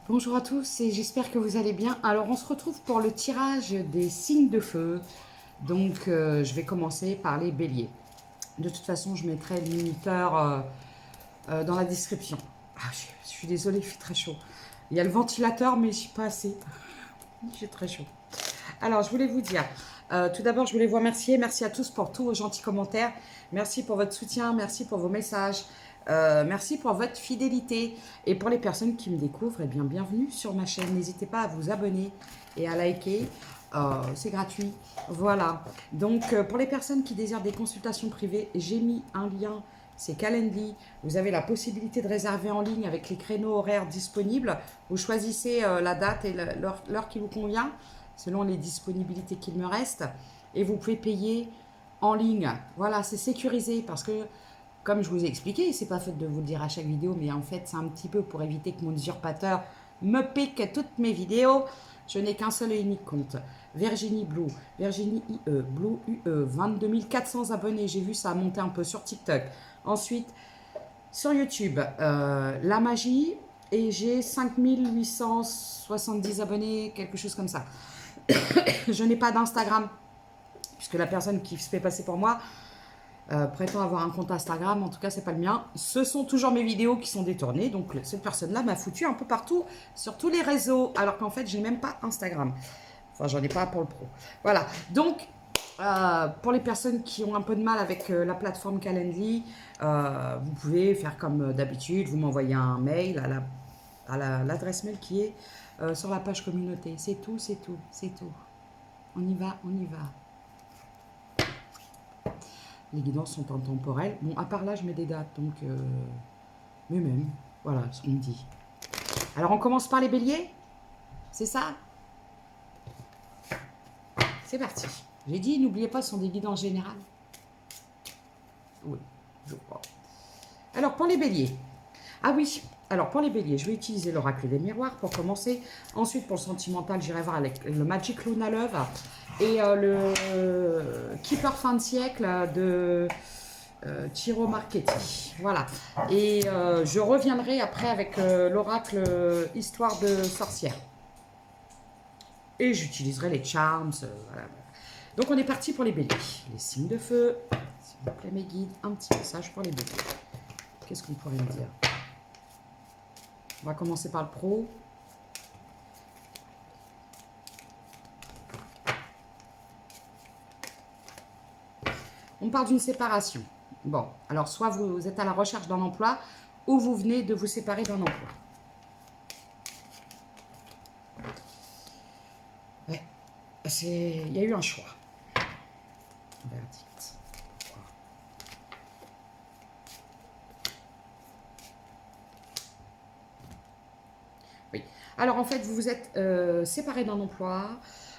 Bonjour à tous et j'espère que vous allez bien. Alors on se retrouve pour le tirage des signes de feu. Donc je vais commencer par les béliers. De toute façon je mettrai le minuteur dans la description. Ah, je suis désolée, il fait très chaud. Il y a le ventilateur mais je suis pas assez. J'ai très chaud. Alors je voulais vous dire, tout d'abord je voulais vous remercier. Merci à tous pour tous vos gentils commentaires. Merci pour votre soutien, merci pour vos messages. Merci pour votre fidélité. Et pour les personnes qui me découvrent, eh bien, bienvenue sur ma chaîne. N'hésitez pas à vous abonner et à liker. C'est gratuit. Voilà. Donc, pour les personnes qui désirent des consultations privées, j'ai mis un lien. C'est Calendly. Vous avez la possibilité de réserver en ligne avec les créneaux horaires disponibles. Vous choisissez la date et l'heure qui vous convient, selon les disponibilités qu'il me reste. Et vous pouvez payer en ligne. Voilà, c'est sécurisé parce que comme je vous ai expliqué, c'est pas faute de vous le dire à chaque vidéo, mais en fait, c'est un petit peu pour éviter que mon usurpateur me pique toutes mes vidéos. Je n'ai qu'un seul et unique compte. Virginie Blue, Virginie IE, Blue UE, 22 400 abonnés. J'ai vu ça monter un peu sur TikTok. Ensuite, sur YouTube, La Magie, et j'ai 5870 abonnés, quelque chose comme ça. Je n'ai pas d'Instagram, puisque la personne qui se fait passer pour moi prétend avoir un compte Instagram, en tout cas c'est pas le mien. Ce sont toujours mes vidéos qui sont détournées, donc cette personne-là m'a foutu un peu partout sur tous les réseaux, alors qu'en fait j'ai même pas Instagram. Enfin j'en ai pas pour le pro. Voilà, donc pour les personnes qui ont un peu de mal avec la plateforme Calendly, vous pouvez faire comme d'habitude, vous m'envoyez un mail à l'adresse mail qui est sur la page communauté. C'est tout, c'est tout, c'est tout. On y va, on y va. Les guidances sont intemporelles. Bon, à part là, je mets des dates, donc... mais même, voilà ce qu'on me dit. Alors, on commence par les béliers. C'est ça? C'est parti. J'ai dit, n'oubliez pas, ce sont des guidances générales. Oui, je crois. Alors, pour les béliers. Ah oui, alors pour les béliers, je vais utiliser l'oracle des miroirs pour commencer. Ensuite, pour le sentimental, j'irai voir avec le Magic Luna Love et le Keeper fin de siècle de Ciro Marchetti. Voilà. Et je reviendrai après avec l'oracle Histoire de sorcière. Et j'utiliserai les charms. Voilà. Donc on est parti pour les béliers. Les signes de feu. S'il vous plaît, mes guides, un petit message pour les béliers. Qu'est-ce qu'on pourrait me dire? On va commencer par le pro. On parle d'une séparation. Bon, alors soit vous êtes à la recherche d'un emploi ou vous venez de vous séparer d'un emploi. Ouais, il y a eu un choix. Verdict. Pourquoi? Oui. Alors en fait, vous vous êtes séparé d'un emploi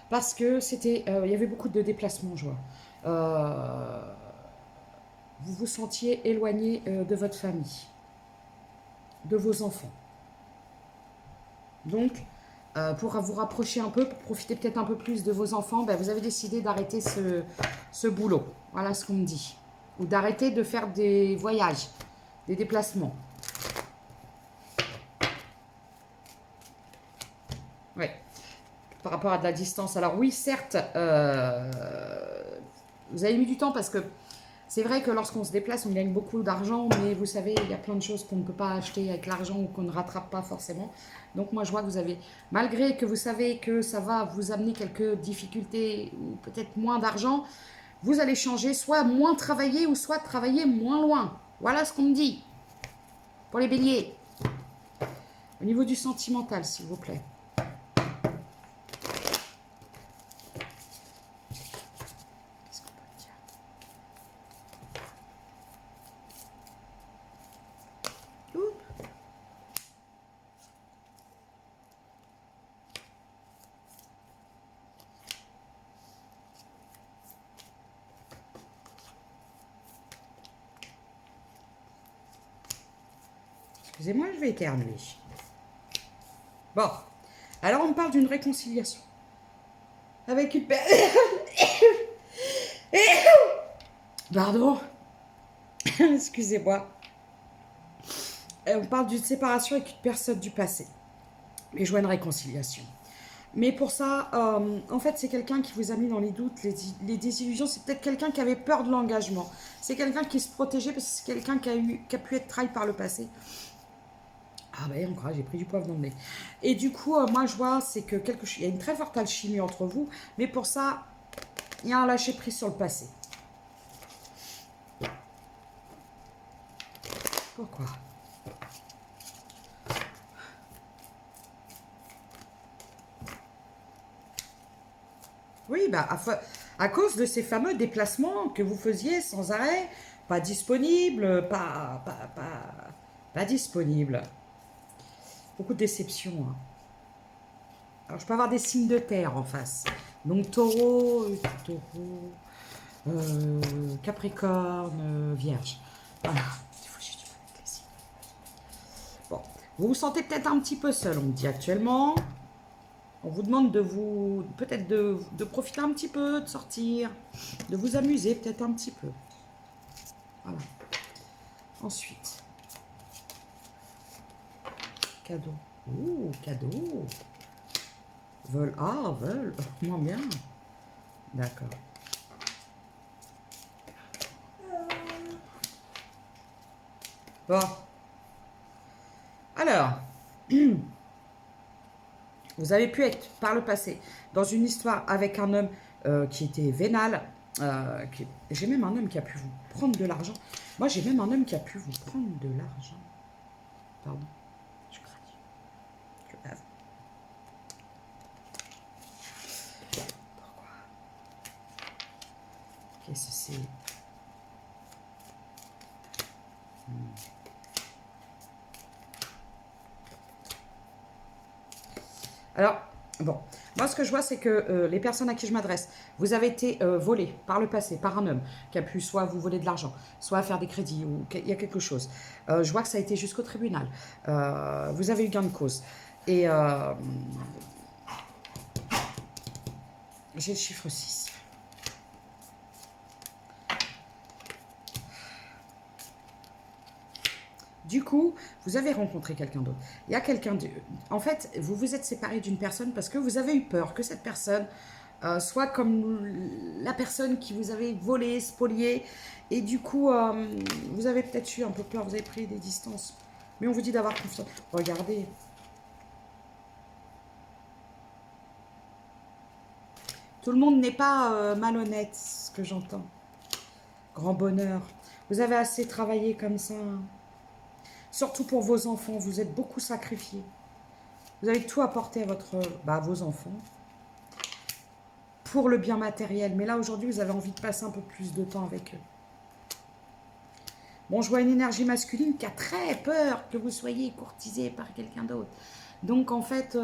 parce que c'était, il y avait beaucoup de déplacements, je vois. Vous vous sentiez éloigné de votre famille, de vos enfants. Donc, pour vous rapprocher un peu, pour profiter peut-être un peu plus de vos enfants, ben, vous avez décidé d'arrêter ce boulot. Voilà ce qu'on me dit. Ou d'arrêter de faire des voyages, des déplacements. Oui. Par rapport à de la distance. Alors oui, certes, vous avez mis du temps parce que c'est vrai que lorsqu'on se déplace, on gagne beaucoup d'argent, mais vous savez, il y a plein de choses qu'on ne peut pas acheter avec l'argent ou qu'on ne rattrape pas forcément. Donc moi, je vois que vous avez, malgré que vous savez que ça va vous amener quelques difficultés ou peut-être moins d'argent, vous allez changer, soit moins travailler ou soit travailler moins loin. Voilà ce qu'on me dit. Pour les béliers. Au niveau du sentimental, s'il vous plaît. Excusez-moi, je vais éternuer. Bon, alors on me parle d'une réconciliation. Avec une personne... Pardon. Excusez-moi. On parle d'une séparation avec une personne du passé. et je vois une réconciliation. Mais pour ça, en fait, c'est quelqu'un qui vous a mis dans les doutes, les désillusions. C'est peut-être quelqu'un qui avait peur de l'engagement. C'est quelqu'un qui se protégeait parce que c'est quelqu'un qui a pu être trahi par le passé. Ah ben encore, j'ai pris du poivre dans le nez. Et du coup, moi je vois, c'est que il y a une très forte alchimie entre vous. Mais pour ça, il y a un lâcher-prise sur le passé. Pourquoi? Oui, bah, à cause de ces fameux déplacements que vous faisiez sans arrêt, pas disponible, pas disponible. Beaucoup de déception, hein. Alors, je peux avoir des signes de terre en face. Donc, taureau, capricorne, vierge. Voilà. Il faut juste avec les signes. Bon, vous vous sentez peut-être un petit peu seul, on me dit actuellement. On vous demande de vous, peut-être de profiter un petit peu, de sortir, de vous amuser peut-être un petit peu. Voilà. Ensuite, cadeau. Ouh, cadeau. Vol. Ah, vol. Moins bien. D'accord. Bon. Alors, vous avez pu être, par le passé, dans une histoire avec un homme qui était vénal. J'ai même un homme qui a pu vous prendre de l'argent. Moi, j'ai même un homme qui a pu vous prendre de l'argent. Pardon. Je craque. Je bave. Pourquoi? Qu'est-ce que c'est? Alors, bon, moi ce que je vois, c'est que les personnes à qui je m'adresse, vous avez été volés par le passé, par un homme qui a pu soit vous voler de l'argent, soit faire des crédits, ou il y a quelque chose. Je vois que ça a été jusqu'au tribunal. Vous avez eu gain de cause. Et j'ai le chiffre 6. Du coup, vous avez rencontré quelqu'un d'autre. Il y a quelqu'un de... En fait, vous vous êtes séparé d'une personne parce que vous avez eu peur que cette personne soit comme la personne qui vous avait volé, spolié. Et du coup, vous avez peut-être eu un peu peur, vous avez pris des distances. Mais on vous dit d'avoir confiance. Regardez. Tout le monde n'est pas malhonnête, ce que j'entends. Grand bonheur. Vous avez assez travaillé comme ça. Surtout pour vos enfants, vous êtes beaucoup sacrifiés. Vous avez tout apporté à vos enfants pour le bien matériel. Mais là, aujourd'hui, vous avez envie de passer un peu plus de temps avec eux. Bon, je vois une énergie masculine qui a très peur que vous soyez courtisé par quelqu'un d'autre. Donc, en fait,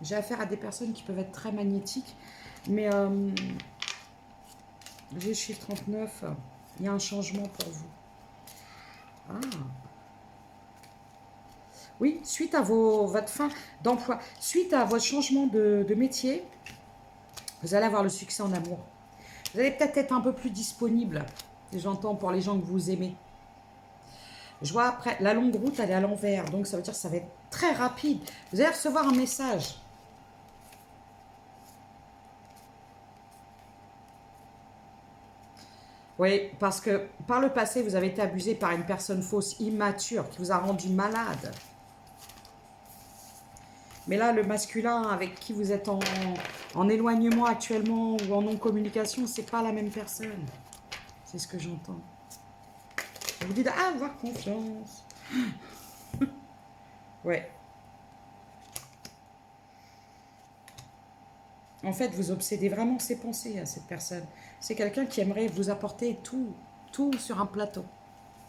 j'ai affaire à des personnes qui peuvent être très magnétiques. Mais j'ai le chiffre 39. Il y a un changement pour vous. Ah. Oui, suite à votre fin d'emploi, suite à votre changement de métier, vous allez avoir le succès en amour. Vous allez peut-être être un peu plus disponible, j'entends, pour les gens que vous aimez. Je vois après, la longue route, elle est à l'envers, donc ça veut dire que ça va être très rapide. Vous allez recevoir un message. Oui, parce que par le passé, vous avez été abusé par une personne fausse, immature, qui vous a rendu malade. Mais là, le masculin avec qui vous êtes en éloignement actuellement ou en non-communication, c'est pas la même personne. C'est ce que j'entends. Vous dites, ah, avoir confiance. Ouais. En fait, vous obsédez vraiment ses pensées à cette personne. C'est quelqu'un qui aimerait vous apporter tout sur un plateau.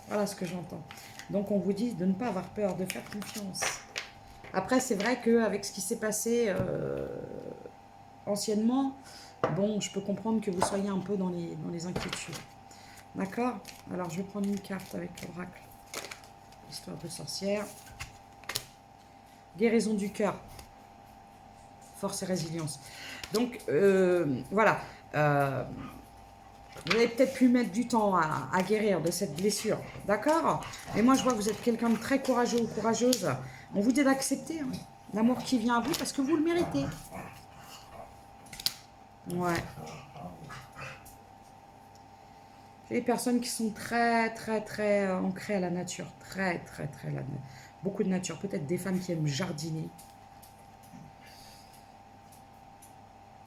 Voilà ce que j'entends. Donc, on vous dit de ne pas avoir peur, de faire confiance. Après, c'est vrai qu'avec ce qui s'est passé anciennement, bon, je peux comprendre que vous soyez un peu dans les inquiétudes. D'accord? Alors, je vais prendre une carte avec l'oracle. Histoire de sorcière. Guérison du cœur. Force et résilience. Donc, voilà. Vous avez peut-être pu mettre du temps à guérir de cette blessure. D'accord? Mais moi, je vois que vous êtes quelqu'un de très courageux ou courageuse. On vous dit d'accepter. Hein. L'amour qui vient à vous parce que vous le méritez. Ouais. J'ai des personnes qui sont très, très, très ancrées à la nature. Très, très, très. Beaucoup de nature. Peut-être des femmes qui aiment jardiner.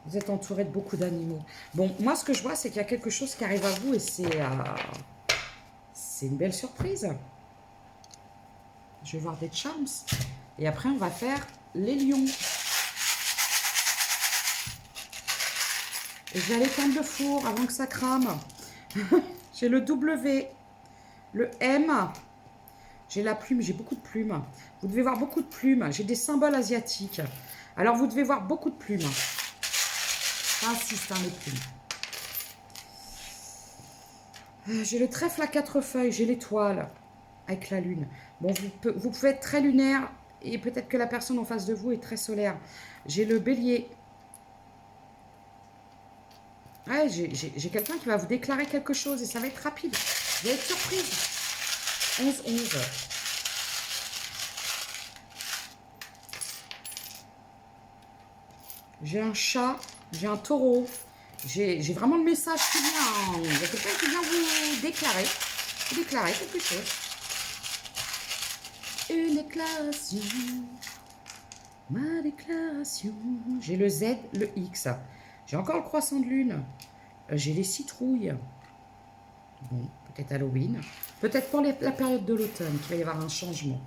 Vous êtes entouré de beaucoup d'animaux. Bon, moi, ce que je vois, c'est qu'il y a quelque chose qui arrive à vous et c'est une belle surprise. Je vais voir des charms. Et après, on va faire les lions. Et je vais aller éteindre le four avant que ça crame. J'ai le W, le M. J'ai la plume, j'ai beaucoup de plumes. Vous devez voir beaucoup de plumes. J'ai des symboles asiatiques. Alors, vous devez voir beaucoup de plumes. Ça insiste, hein, les plumes. J'ai le trèfle à 4 feuilles. J'ai l'étoile avec la lune. Bon, vous pouvez être très lunaire et peut-être que la personne en face de vous est très solaire. J'ai le bélier. Ouais, j'ai quelqu'un qui va vous déclarer quelque chose et ça va être rapide. Vous allez être surprise. 11-11. J'ai un chat, j'ai un taureau. J'ai vraiment le message qui vient. Il y a quelqu'un qui vient vous déclarer quelque chose. Une déclaration. Ma déclaration. J'ai le Z, le X. J'ai encore le croissant de lune. J'ai les citrouilles. Bon, peut-être Halloween. Peut-être pour la période de l'automne qu'il va y avoir un changement.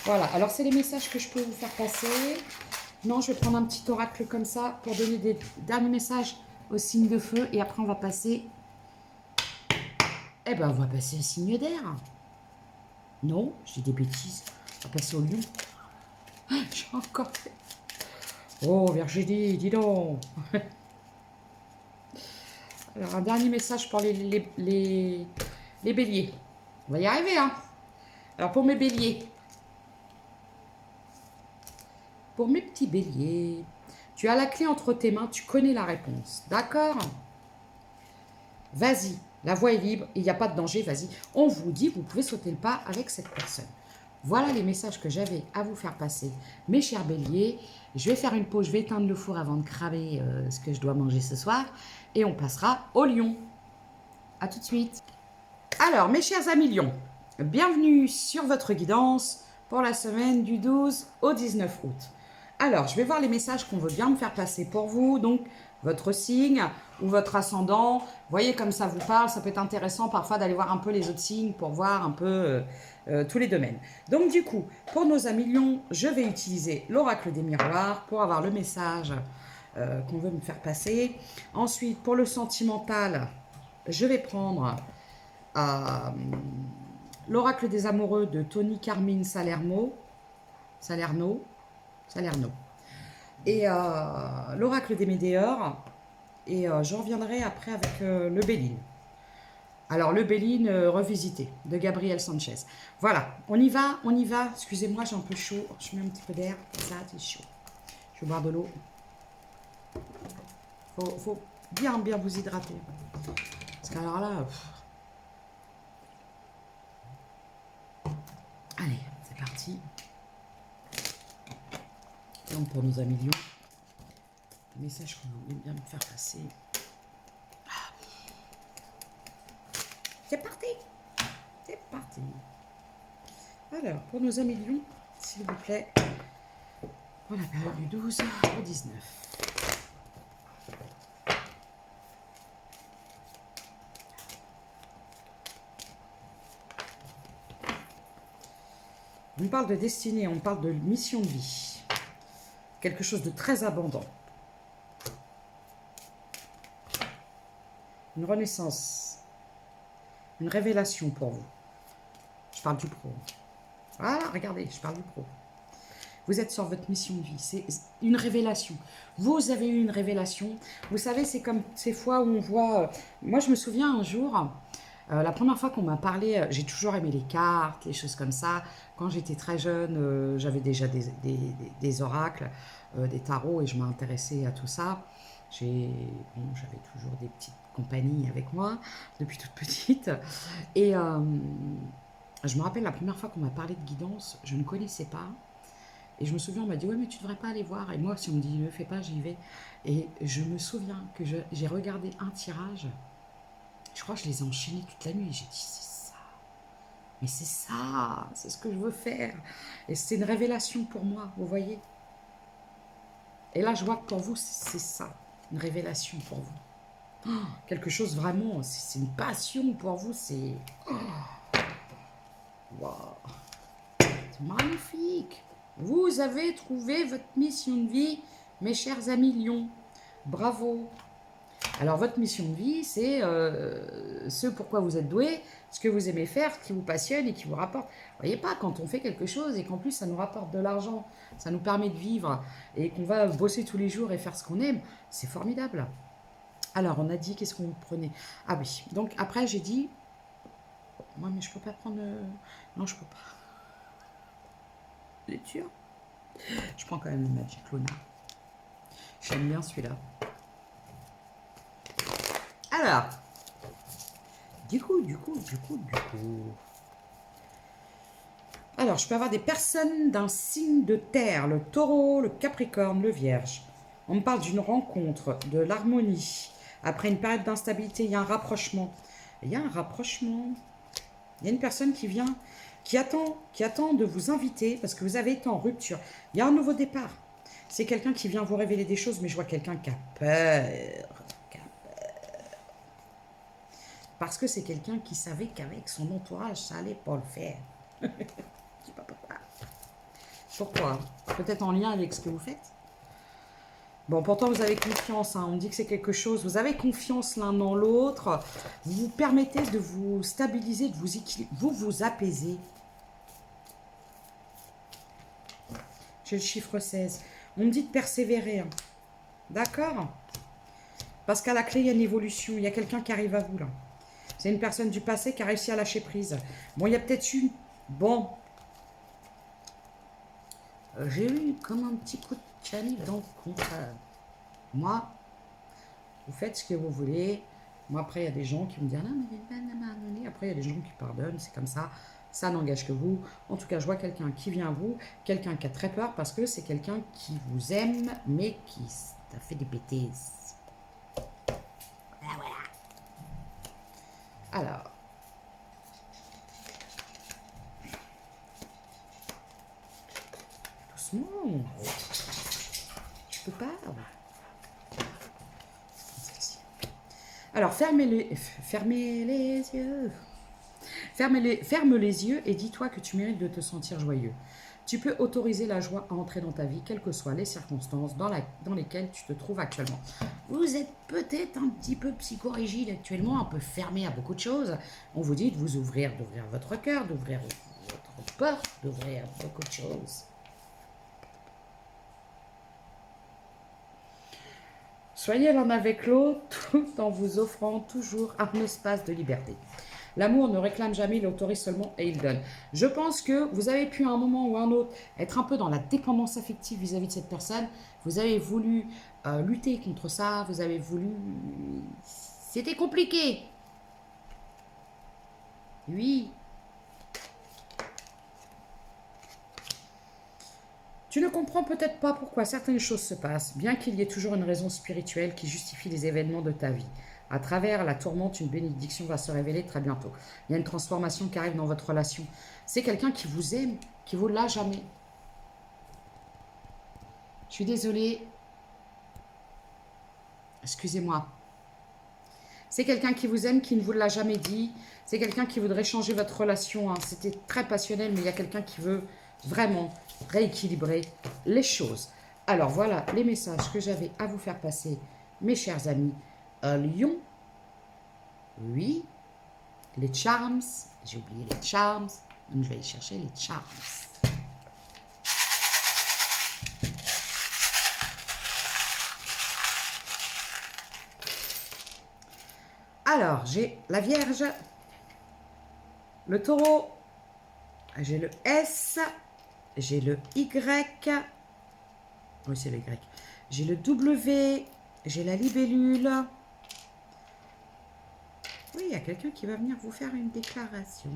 Voilà, alors c'est les messages que je peux vous faire passer. Non, je vais prendre un petit oracle comme ça pour donner des derniers messages au signe de feu. Et après, on va passer... Eh ben, on va passer au signe d'air. Non, j'ai des bêtises. On va passer au lion. J'ai encore fait... Oh, Virginie, dis donc. Alors, un dernier message pour les béliers. On va y arriver, hein. Alors, pour mes béliers. Pour mes petits béliers. Tu as la clé entre tes mains, tu connais la réponse. D'accord? Vas-y, la voie est libre, il n'y a pas de danger, vas-y. On vous dit, vous pouvez sauter le pas avec cette personne. Voilà les messages que j'avais à vous faire passer, mes chers béliers. Je vais faire une pause, je vais éteindre le four avant de cramer ce que je dois manger ce soir. Et on passera au lion. A tout de suite. Alors, mes chers amis lions, bienvenue sur votre guidance pour la semaine du 12 au 19 août. Alors, je vais voir les messages qu'on veut bien me faire passer pour vous. Donc, votre signe ou votre ascendant. Voyez comme ça vous parle. Ça peut être intéressant parfois d'aller voir un peu les autres signes pour voir un peu tous les domaines. Donc, du coup, pour nos amis lions, je vais utiliser l'oracle des miroirs pour avoir le message qu'on veut me faire passer. Ensuite, pour le sentimental, je vais prendre l'oracle des amoureux de Tony Carmine Salerno. Et l'oracle des météores. Et je reviendrai après avec le Béline. Alors, le Béline revisité de Gabriel Sanchez. Voilà, on y va. Excusez-moi, j'ai un peu chaud. Je mets un petit peu d'air. Ça, c'est chaud. Je vais boire de l'eau. Faut bien vous hydrater. Parce qu'alors là... Allez, c'est parti. Donc pour nos amis lions, le message qu'on voulait bien me faire passer. C'est parti. C'est parti. Alors, pour nos amis lions, s'il vous plaît, pour la période du 12 au 19. On parle de destinée, on parle de mission de vie. Quelque chose de très abondant. Une renaissance. Une révélation pour vous. Je parle du pro. Voilà, regardez, je parle du pro. Vous êtes sur votre mission de vie. C'est une révélation. Vous avez eu une révélation. Vous savez, c'est comme ces fois où on voit... moi, je me souviens un jour... la première fois qu'on m'a parlé, j'ai toujours aimé les cartes, les choses comme ça. Quand j'étais très jeune, j'avais déjà des oracles, des tarots et je m'intéressais à tout ça. J'avais toujours des petites compagnies avec moi depuis toute petite. Et je me rappelle la première fois qu'on m'a parlé de guidance, je ne connaissais pas. Et je me souviens, on m'a dit, ouais, mais tu devrais pas aller voir. Et moi, si on me dit, ne le fais pas, j'y vais. Et je me souviens que j'ai regardé un tirage. Je crois que je les ai enchaînés toute la nuit. J'ai dit, c'est ça. Mais c'est ça. C'est ce que je veux faire. Et c'est une révélation pour moi, vous voyez. Et là, je vois que pour vous, c'est ça. Une révélation pour vous. Oh, quelque chose vraiment, c'est une passion pour vous. C'est... Wow. C'est magnifique. Vous avez trouvé votre mission de vie, mes chers amis lions. Bravo. Alors, votre mission de vie, c'est ce pourquoi vous êtes doué, ce que vous aimez faire, ce qui vous passionne et qui vous rapporte. Vous voyez pas, quand on fait quelque chose et qu'en plus ça nous rapporte de l'argent, ça nous permet de vivre et qu'on va bosser tous les jours et faire ce qu'on aime, c'est formidable. Alors, on a dit, qu'est-ce qu'on prenait? Ah oui, donc après j'ai dit, moi mais je peux pas prendre... Non, je peux pas. Lecture. Je prends quand même le Magic Luna. J'aime bien celui-là. Alors, du coup. Alors, je peux avoir des personnes d'un signe de terre, le taureau, le capricorne, le vierge. On me parle d'une rencontre, de l'harmonie. Après une période d'instabilité, il y a un rapprochement. Il y a un rapprochement. Il y a une personne qui vient, qui attend de vous inviter parce que vous avez été en rupture. Il y a un nouveau départ. C'est quelqu'un qui vient vous révéler des choses, mais je vois quelqu'un qui a peur. Parce que c'est quelqu'un qui savait qu'avec son entourage, ça allait pas le faire. Je sais pas pourquoi. Pourquoi? Peut-être en lien avec ce que vous faites. Bon, pourtant, vous avez confiance. Hein. On dit que c'est quelque chose. Vous avez confiance l'un dans l'autre. Vous vous permettez de vous stabiliser, de vous équilibrer. Vous apaisez. J'ai le chiffre 16. On me dit de persévérer. Hein. D'accord? Parce qu'à la clé, il y a une évolution. Il y a quelqu'un qui arrive à vous, là. C'est une personne du passé qui a réussi à lâcher prise. Bon, il y a peut-être eu... Bon. J'ai eu comme un petit coup de canif dans le contraire. Moi, vous faites ce que vous voulez. Moi, après, il y a des gens qui me disent, non, mais après, il y a des gens qui pardonnent, c'est comme ça. Ça n'engage que vous. En tout cas, je vois quelqu'un qui vient à vous, quelqu'un qui a très peur parce que c'est quelqu'un qui vous aime, mais qui a fait des bêtises. Voilà. Alors. Doucement. Je peux pas. Alors, ferme les yeux. Ferme les yeux et dis-toi que tu mérites de te sentir joyeux. Tu peux autoriser la joie à entrer dans ta vie, quelles que soient les circonstances dans lesquelles tu te trouves actuellement. Vous êtes peut-être un petit peu psychorigide actuellement, un peu fermé à beaucoup de choses. On vous dit de vous ouvrir, d'ouvrir votre cœur, d'ouvrir votre porte, d'ouvrir beaucoup de choses. Soyez l'un avec l'autre tout en vous offrant toujours un espace de liberté. L'amour ne réclame jamais, il autorise seulement et il donne. Je pense que vous avez pu à un moment ou à un autre être un peu dans la dépendance affective vis-à-vis de cette personne. Vous avez voulu lutter contre ça, vous avez voulu... C'était compliqué. Oui. Tu ne comprends peut-être pas pourquoi certaines choses se passent, bien qu'il y ait toujours une raison spirituelle qui justifie les événements de ta vie. À travers la tourmente, une bénédiction va se révéler très bientôt. Il y a une transformation qui arrive dans votre relation. C'est quelqu'un qui vous aime, qui vous l'a jamais. Je suis désolée. Excusez-moi. C'est quelqu'un qui vous aime, qui ne vous l'a jamais dit. C'est quelqu'un qui voudrait changer votre relation. Hein. C'était très passionnel, mais il y a quelqu'un qui veut vraiment rééquilibrer les choses. Alors voilà les messages que j'avais à vous faire passer, mes chers amis. Lion, oui, les charms, j'ai oublié les charms, donc je vais aller chercher les charms. Alors, j'ai la Vierge, le Taureau, j'ai le S, j'ai le Y, oui c'est le Y, j'ai le W, j'ai la libellule. Oui, il y a quelqu'un qui va venir vous faire une déclaration,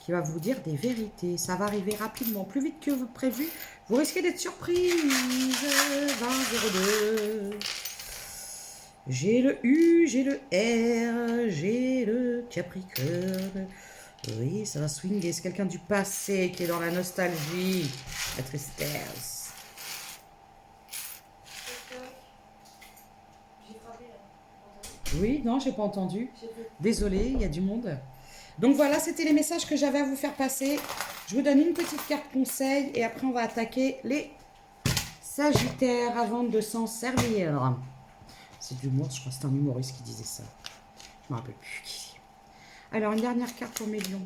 qui va vous dire des vérités. Ça va arriver rapidement, plus vite que vous prévu. Vous risquez d'être surprise. 20,02. J'ai le U, j'ai le R, j'ai le Capricorne. Oui, ça va swinguer. C'est quelqu'un du passé qui est dans la nostalgie, la tristesse. Oui, non, j'ai pas entendu. Désolée, il y a du monde. Donc voilà, c'était les messages que j'avais à vous faire passer. Je vous donne une petite carte conseil et après on va attaquer les Sagittaires avant de s'en servir. C'est de l'humour, je crois que c'est un humoriste qui disait ça. Je me rappelle plus qui. Alors, une dernière carte pour mes lions.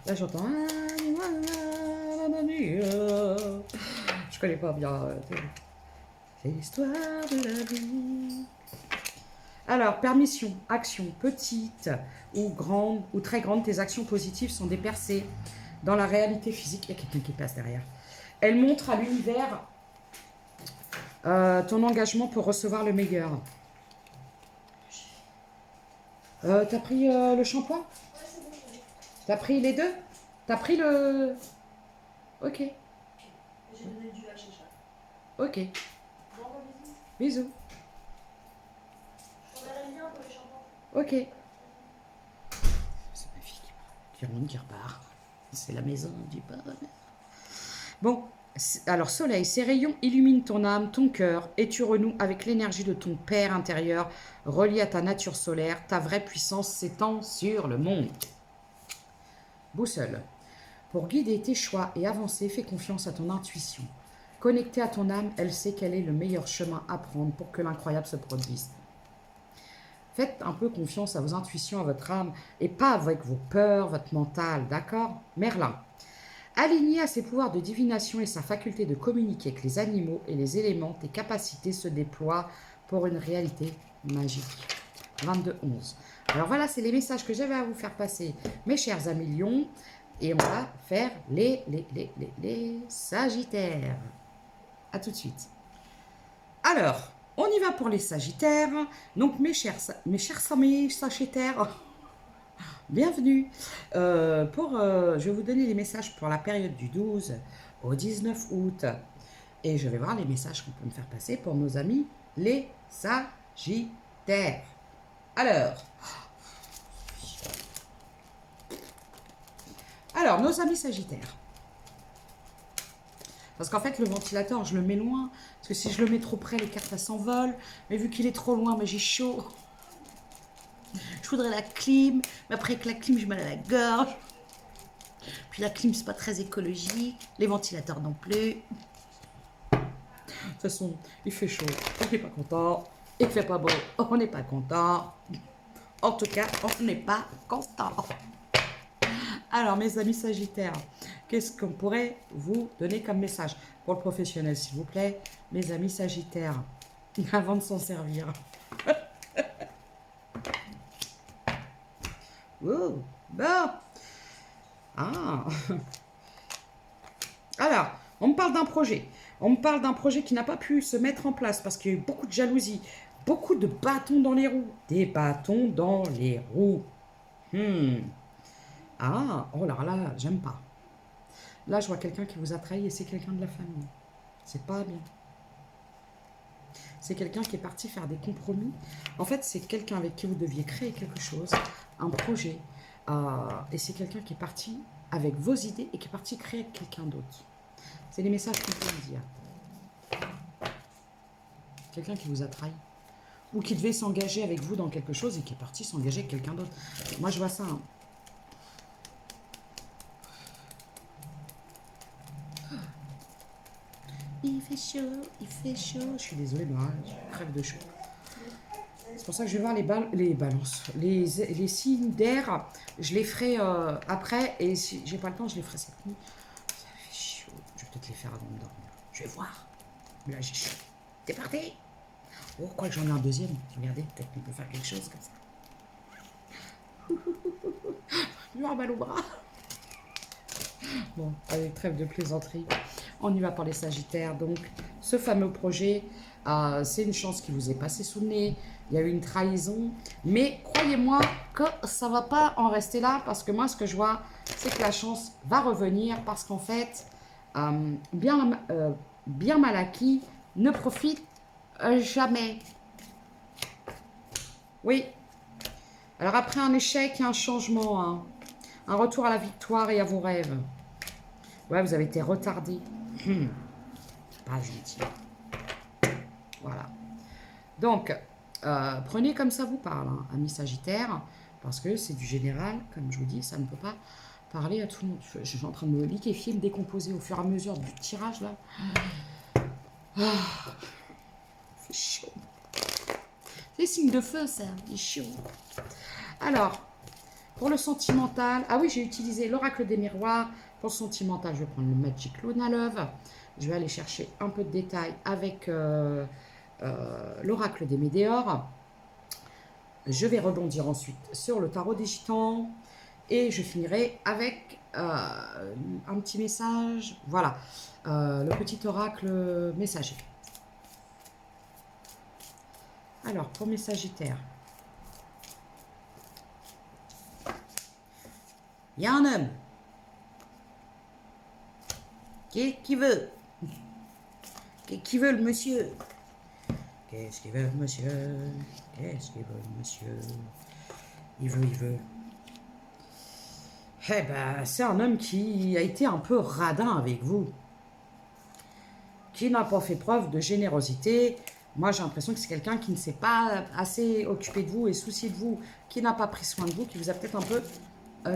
Là, j'entends... Je connais pas bien. C'est l'histoire de la vie. Alors, permission, action, petite ou grande ou très grande, tes actions positives sont des percées dans la réalité physique. Il y a quelqu'un qui passe derrière. Elle montre à l'univers ton engagement pour recevoir le meilleur. T'as pris le shampoing? T'as pris les deux? T'as pris le... Ok. J'ai donné du à Chacha. Ok. Bisous. Je t'enverrai le lien pour les shampoings. Ok. C'est ma fille qui remonte, qui repart. C'est la maison du bonheur. Bon, alors soleil, ces rayons illuminent ton âme, ton cœur, et tu renoues avec l'énergie de ton père intérieur, relié à ta nature solaire. Ta vraie puissance s'étend sur le monde. Boussole. Pour guider tes choix et avancer, fais confiance à ton intuition. Connectée à ton âme, elle sait quel est le meilleur chemin à prendre pour que l'incroyable se produise. Faites un peu confiance à vos intuitions, à votre âme, et pas avec vos peurs, votre mental, d'accord? Merlin. Aligné à ses pouvoirs de divination et sa faculté de communiquer avec les animaux et les éléments, tes capacités se déploient pour une réalité magique. 22-11. Alors voilà, c'est les messages que j'avais à vous faire passer, mes chers amis lions. Et on va faire les Sagittaires. A tout de suite. Alors, on y va pour les Sagittaires. Donc, mes chers amis Sagittaires, bienvenue. Je vais vous donner les messages pour la période du 12 au 19 août. Et je vais voir les messages qu'on peut me faire passer pour nos amis les Sagittaires. Alors, nos amis Sagittaires. Parce qu'en fait, le ventilateur, je le mets loin. Parce que si je le mets trop près, les cartes, elles s'envolent. Mais vu qu'il est trop loin, mais j'ai chaud. Je voudrais la clim. Mais après, avec la clim, j'ai mal à la gorge. Puis la clim, c'est pas très écologique. Les ventilateurs non plus. De toute façon, il fait chaud. On n'est pas content. Il fait pas beau. On n'est pas content. En tout cas, on n'est pas content. Alors, mes amis Sagittaires, qu'est-ce qu'on pourrait vous donner comme message pour le professionnel, s'il vous plaît, mes amis Sagittaires, avant de s'en servir. Oh, bon. Ah. Alors, on me parle d'un projet. On me parle d'un projet qui n'a pas pu se mettre en place parce qu'il y a eu beaucoup de jalousie, beaucoup de bâtons dans les roues. Des bâtons dans les roues. Ah, oh là là, j'aime pas. Là, je vois quelqu'un qui vous a trahi et c'est quelqu'un de la famille. C'est pas bien. C'est quelqu'un qui est parti faire des compromis. En fait, c'est quelqu'un avec qui vous deviez créer quelque chose, un projet. Et c'est quelqu'un qui est parti avec vos idées et qui est parti créer avec quelqu'un d'autre. C'est les messages qu'on peut vous dire. Quelqu'un qui vous a trahi. Ou qui devait s'engager avec vous dans quelque chose et qui est parti s'engager avec quelqu'un d'autre. Moi, je vois ça. Hein. Il fait chaud. Je suis désolée, mais je crève de chaud. C'est pour ça que je vais voir les balances. Les signes d'air, je les ferai après. Et si j'ai pas le temps, je les ferai cette nuit. Ça fait chaud. Je vais peut-être les faire avant de dormir. Je vais voir. Mais là, j'ai chaud. T'es parti? Oh, quoi que j'en ai un deuxième. Regardez, peut-être qu'on peut faire quelque chose comme ça. Je vais mal au bras. Bon, allez, trêve de plaisanterie. On y va pour les Sagittaires. Donc, ce fameux projet. C'est une chance qui vous est passée sous le nez. Il y a eu une trahison. Mais croyez-moi que ça ne va pas en rester là. Parce que moi, ce que je vois, c'est que la chance va revenir. Parce qu'en fait, bien mal acquis ne profite jamais. Oui. Alors après un échec, il y a un changement. Hein. Un retour à la victoire et à vos rêves. Ouais, vous avez été retardé. Pas gentil. Voilà. Donc, prenez comme ça vous parle, hein, amis Sagittaire, parce que c'est du général, comme je vous dis, ça ne peut pas parler à tout le monde. Je suis en train de me liquéfier, me décomposer au fur et à mesure du tirage, là. C'est chaud. C'est signe de feu, ça. C'est chaud. Alors, pour le sentimental, ah oui, j'ai utilisé l'oracle des miroirs. Pour le sentimental, je vais prendre le Magic Luna Love. Je vais aller chercher un peu de détails avec l'oracle des météores. Je vais rebondir ensuite sur le tarot des gitans. Et je finirai avec un petit message. Voilà, le petit oracle messager. Alors, pour mes sagittaires. Il y a un homme. Qui veut? Qui veut le monsieur? Qu'est-ce qu'il veut le monsieur? Qu'est-ce qu'il veut le monsieur? Il veut. Eh ben, c'est un homme qui a été un peu radin avec vous. Qui n'a pas fait preuve de générosité. Moi, j'ai l'impression que c'est quelqu'un qui ne s'est pas assez occupé de vous et soucié de vous, qui n'a pas pris soin de vous, qui vous a peut-être un peu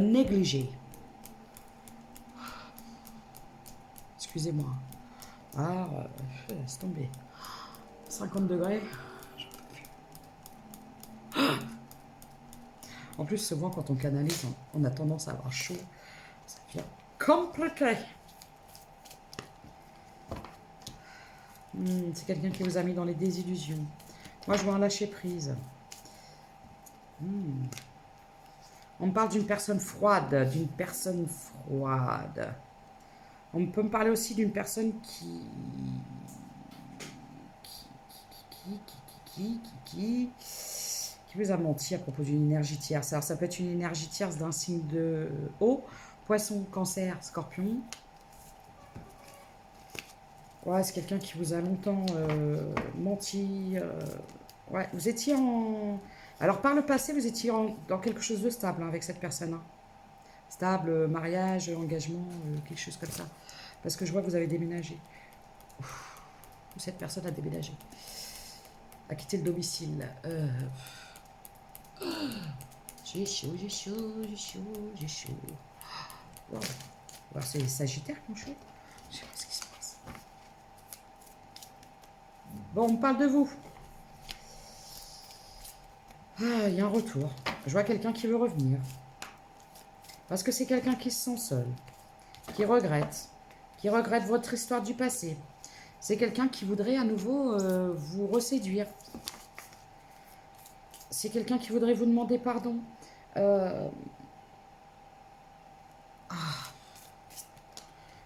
négligé. Excusez-moi. Ah, laisse tomber. 50 degrés. En plus, souvent, quand on canalise, on a tendance à avoir chaud. Ça devient compliqué. C'est quelqu'un qui vous a mis dans les désillusions. Moi, je vois un lâcher-prise. On me parle d'une personne froide, On peut me parler aussi d'une personne qui vous a menti à propos d'une énergie tierce. Alors, ça peut être une énergie tierce d'un signe de eau, poisson, cancer, scorpion. Ouais, c'est quelqu'un qui vous a longtemps menti. Ouais, vous étiez en... Alors, par le passé, vous étiez dans quelque chose de stable hein, avec cette personne. Hein. Stable, mariage, engagement, quelque chose comme ça. Parce que je vois que vous avez déménagé. Ouf, cette personne a déménagé. A quitté le domicile. J'ai chaud. Wow. Alors, c'est les Sagittaires qui ont chaud. Je sais pas ce qui se passe. Bon, on parle de vous. Ah, il y a un retour. Je vois quelqu'un qui veut revenir. Parce que c'est quelqu'un qui se sent seul. Qui regrette votre histoire du passé. C'est quelqu'un qui voudrait à nouveau vous reséduire. C'est quelqu'un qui voudrait vous demander pardon.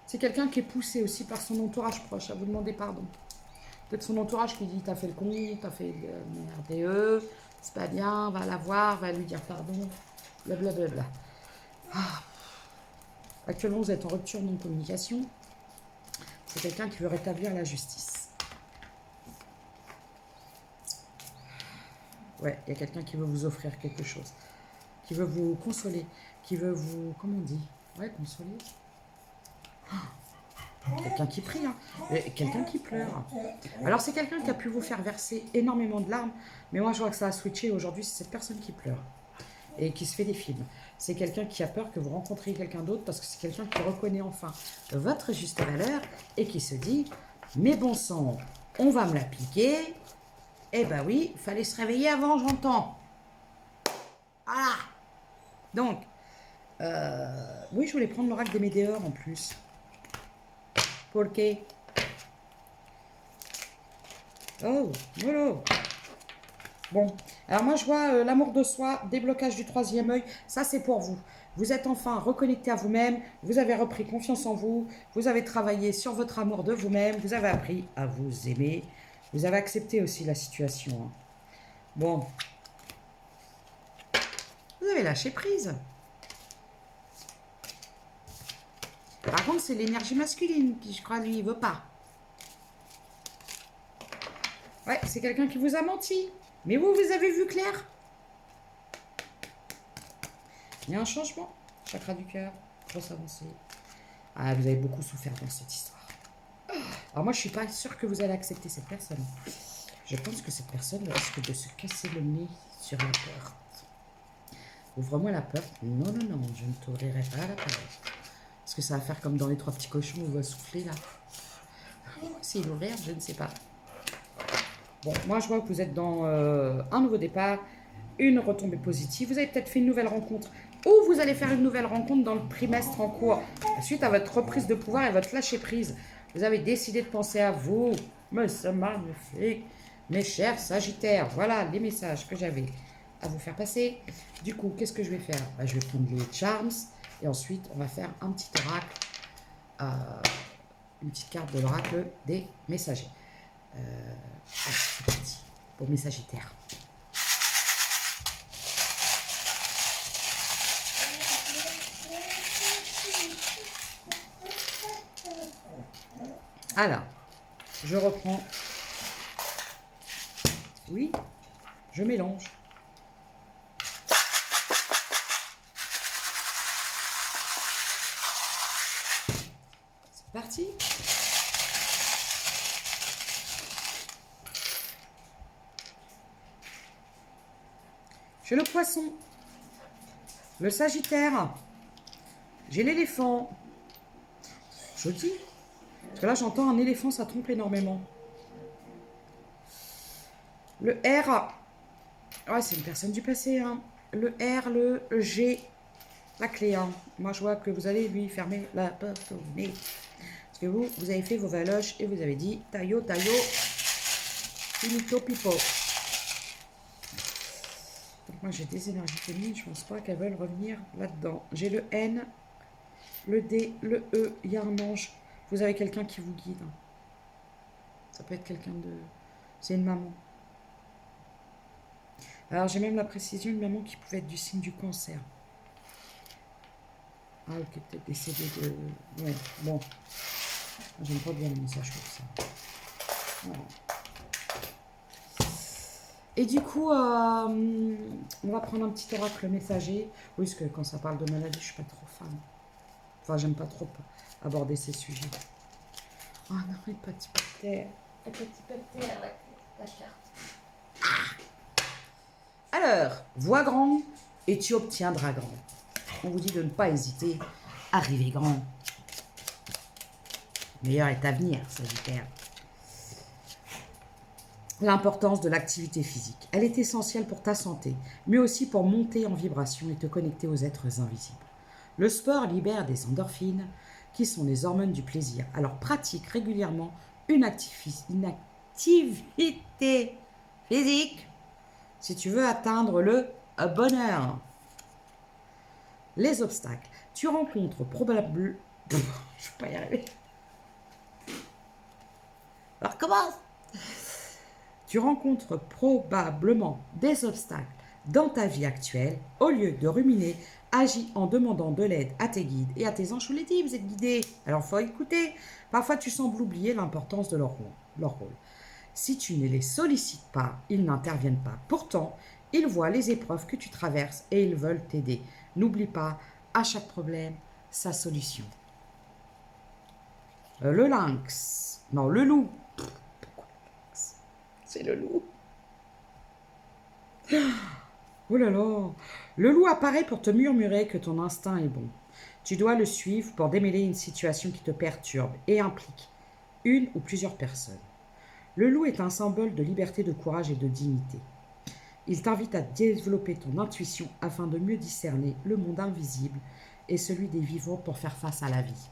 C'est quelqu'un qui est poussé aussi par son entourage proche à vous demander pardon. Peut-être son entourage qui dit t'as fait le con, t'as fait le merde, c'est pas bien, va la voir, va lui dire pardon, blablabla. Actuellement, vous êtes en rupture de non-communication. C'est quelqu'un qui veut rétablir la justice. Ouais, il y a quelqu'un qui veut vous offrir quelque chose. Qui veut vous consoler. Qui veut vous... Comment on dit? Ouais, consoler. Quelqu'un qui prie, hein. Quelqu'un qui pleure. Alors, c'est quelqu'un qui a pu vous faire verser énormément de larmes. Mais moi, je vois que ça a switché. Aujourd'hui, c'est cette personne qui pleure. Et qui se fait des films. C'est quelqu'un qui a peur que vous rencontriez quelqu'un d'autre parce que c'est quelqu'un qui reconnaît enfin votre juste valeur et qui se dit « Mais bon sang, on va me l'appliquer. Eh ben oui, il fallait se réveiller avant, j'entends. » Voilà. Donc, oui, je voulais prendre l'oracle des météores en plus. Pourquoi? Oh, voilà. Bon, alors moi je vois l'amour de soi, déblocage du troisième œil, ça c'est pour vous. Vous êtes enfin reconnecté à vous-même, vous avez repris confiance en vous, vous avez travaillé sur votre amour de vous-même, vous avez appris à vous aimer, vous avez accepté aussi la situation. Hein. Bon, vous avez lâché prise. Par contre, c'est l'énergie masculine qui, je crois, lui, il veut pas. Ouais, c'est quelqu'un qui vous a menti. Mais vous, vous avez vu clair. Il y a un changement. Chakra du cœur, grosse avancée. Ah, vous avez beaucoup souffert dans cette histoire. Alors moi, je suis pas sûre que vous allez accepter cette personne. Je pense que cette personne risque de se casser le nez sur la porte. Ouvre-moi la porte. Non, non, non, je ne t'ouvrirai pas la porte. Est-ce que ça va faire comme dans les 3 petits cochons où on va souffler là? C'est l'ouvrir, je ne sais pas. Bon, moi je vois que vous êtes dans un nouveau départ, une retombée positive. Vous avez peut-être fait une nouvelle rencontre ou vous allez faire une nouvelle rencontre dans le trimestre en cours. Suite à votre reprise de pouvoir et votre lâcher prise, vous avez décidé de penser à vous. Mais c'est magnifique, mes chers Sagittaires. Voilà les messages que j'avais à vous faire passer. Du coup, qu'est-ce que je vais faire? Je vais prendre les charms et ensuite on va faire un petit oracle, une petite carte de l'oracle des messagers. C'est parti pour mes Sagittaires. Alors, je reprends. Oui, je mélange. C'est parti. J'ai le poisson, le Sagittaire, j'ai l'éléphant. Je le dis. Parce que là, j'entends un éléphant, ça trompe énormément. Le R. Ouais, c'est une personne du passé. Hein. Le R, le G, la clé. Hein. Moi, je vois que vous allez lui fermer la porte au nez. Parce que vous avez fait vos valoches et vous avez dit taillot, taillot, finito, pipo. Donc moi, j'ai des énergies féminines. Je pense pas qu'elles veulent revenir là-dedans. J'ai le N, le D, le E. Il y a un ange. Vous avez quelqu'un qui vous guide. Ça peut être quelqu'un de... C'est une maman. Alors, j'ai même la précision, une maman qui pouvait être du signe du cancer. Ah, ok, peut-être décédée de... Ouais, bon. J'aime pas bien les messages comme ça. Voilà. Et du coup, on va prendre un petit oracle messager. Oui, parce que quand ça parle de maladie, je suis pas trop fan. Enfin, j'aime pas trop aborder ces sujets. Oh non, les petits pâtés. Les petits pâtés avec la carte. Alors, vois grand et tu obtiendras grand. On vous dit de ne pas hésiter à rêver grand. Le meilleur est à venir, Sagittaire. L'importance de l'activité physique. Elle est essentielle pour ta santé, mais aussi pour monter en vibration et te connecter aux êtres invisibles. Le sport libère des endorphines, qui sont les hormones du plaisir. Alors pratique régulièrement une activité physique si tu veux atteindre le bonheur. Les obstacles. Tu rencontres probablement... Je ne vais pas y arriver. Alors commence. Tu rencontres probablement des obstacles dans ta vie actuelle. Au lieu de ruminer, agis en demandant de l'aide à tes guides et à tes anges. Je vous l'ai dit, vous êtes guidés. Alors, il faut écouter. Parfois, tu sembles oublier l'importance de leur rôle. Si tu ne les sollicites pas, ils n'interviennent pas. Pourtant, ils voient les épreuves que tu traverses et ils veulent t'aider. N'oublie pas, à chaque problème, sa solution. Le lynx. Non, le loup. C'est le loup. Oh là là. Le loup apparaît pour te murmurer que ton instinct est bon. Tu dois le suivre pour démêler une situation qui te perturbe et implique une ou plusieurs personnes. Le loup est un symbole de liberté, de courage et de dignité. Il t'invite à développer ton intuition afin de mieux discerner le monde invisible et celui des vivants pour faire face à la vie.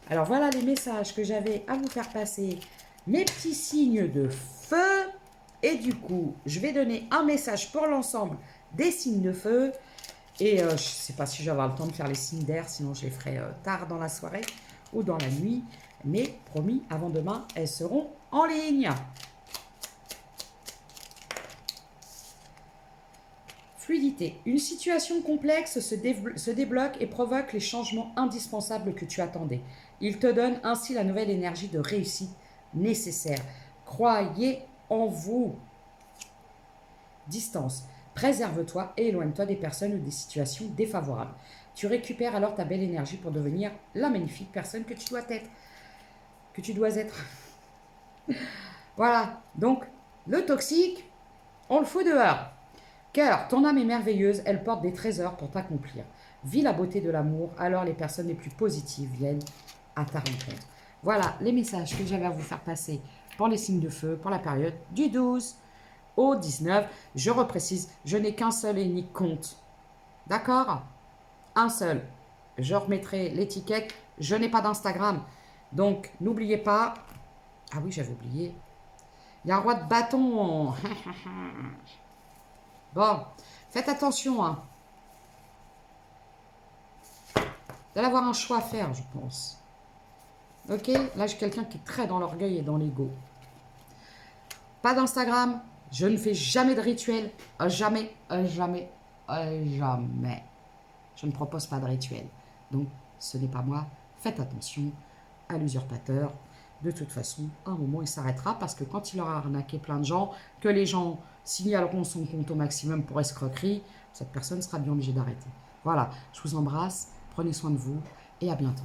Alors voilà les messages que j'avais à vous faire passer. Mes petits signes de feu. Et du coup, je vais donner un message pour l'ensemble des signes de feu. Et je ne sais pas si je vais avoir le temps de faire les signes d'air, sinon je les ferai tard dans la soirée ou dans la nuit. Mais promis, avant demain, elles seront en ligne. Fluidité. Une situation complexe se débloque et provoque les changements indispensables que tu attendais. Il te donne ainsi la nouvelle énergie de réussite nécessaire. Croyez en vous. Distance. Préserve-toi et éloigne-toi des personnes ou des situations défavorables. Tu récupères alors ta belle énergie pour devenir la magnifique personne que tu dois être. Voilà. Donc, le toxique, on le fout dehors. Cœur, ton âme est merveilleuse, elle porte des trésors pour t'accomplir. Vis la beauté de l'amour, alors les personnes les plus positives viennent à ta rencontre. Voilà les messages que j'avais à vous faire passer pour les signes de feu, pour la période du 12 au 19. Je reprécise, je n'ai qu'un seul et unique compte. D'accord? Un seul. Je remettrai l'étiquette. Je n'ai pas d'Instagram. Donc, n'oubliez pas. Ah oui, j'avais oublié. Il y a un roi de bâton. Bon, faites attention. Hein. Vous allez avoir un choix à faire, je pense. Ok? Là, j'ai quelqu'un qui est très dans l'orgueil et dans l'ego. Pas d'Instagram. Je ne fais jamais de rituel. Jamais, jamais, jamais. Je ne propose pas de rituel. Donc, ce n'est pas moi. Faites attention à l'usurpateur. De toute façon, à un moment, il s'arrêtera parce que quand il aura arnaqué plein de gens, que les gens signaleront son compte au maximum pour escroquerie, cette personne sera bien obligée d'arrêter. Voilà, je vous embrasse, prenez soin de vous et à bientôt.